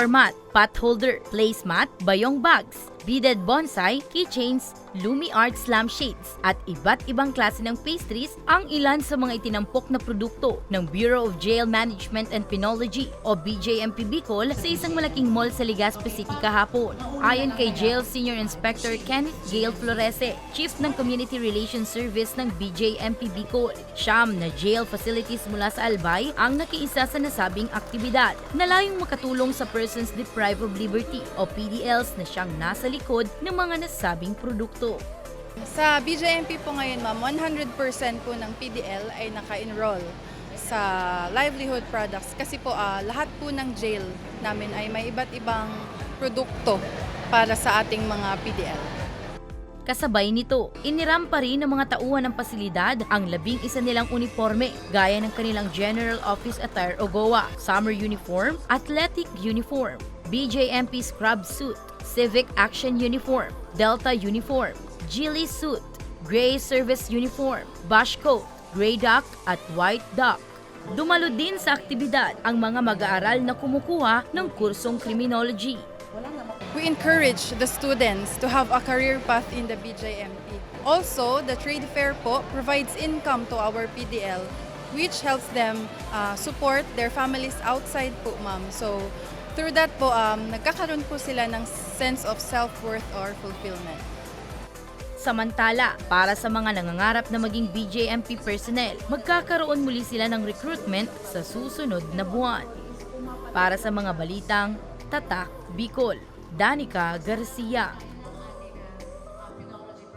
floor mat, pot holder, placemat, bayong bags, beaded bonsai, keychains, Lumi Art lampshades at iba't ibang klase ng pastries ang ilan sa mga itinampok na produkto ng Bureau of Jail Management and Penology o BJMP Bicol sa isang malaking mall sa Legazpi City kahapon. Ayon kay Jail Senior Inspector Kenneth Gale Florese, Chief ng Community Relations Service ng BJMP Bicol, siyam na jail facilities mula sa Albay ang nakiisa sa nasabing aktibidad na layong makatulong sa persons deprived of liberty o PDLs na siyang nasa likod ng mga nasabing produkto. Sa BJMP po ngayon, ma'am, 100% po ng PDL ay naka-enroll sa livelihood products kasi po lahat po ng jail namin ay may iba't ibang produkto para sa ating mga PDL. Kasabay nito, iniram pa rin ng mga tauhan ng pasilidad ang 11 nilang uniforme gaya ng kanilang General Office Attire o GOA, Summer Uniform, Athletic Uniform, BJMP Scrub Suit, Civic Action Uniform, Delta Uniform, Ghillie Suit, Gray Service Uniform, Bash Coat, Gray Duck at White Duck. Dumalo din sa aktibidad ang mga mag-aaral na kumukuha ng kursong criminology. We encourage the students to have a career path in the BJMP. Also, the trade fair po provides income to our PDL which helps them support their families outside po, ma'am. So, through that po, nagkakaroon po sila ng sense of self-worth or fulfillment. Samantala, para sa mga nangangarap na maging BJMP personnel, magkakaroon muli sila ng recruitment sa susunod na buwan. Para sa mga balitang Tatak Bicol, Danica Garcia.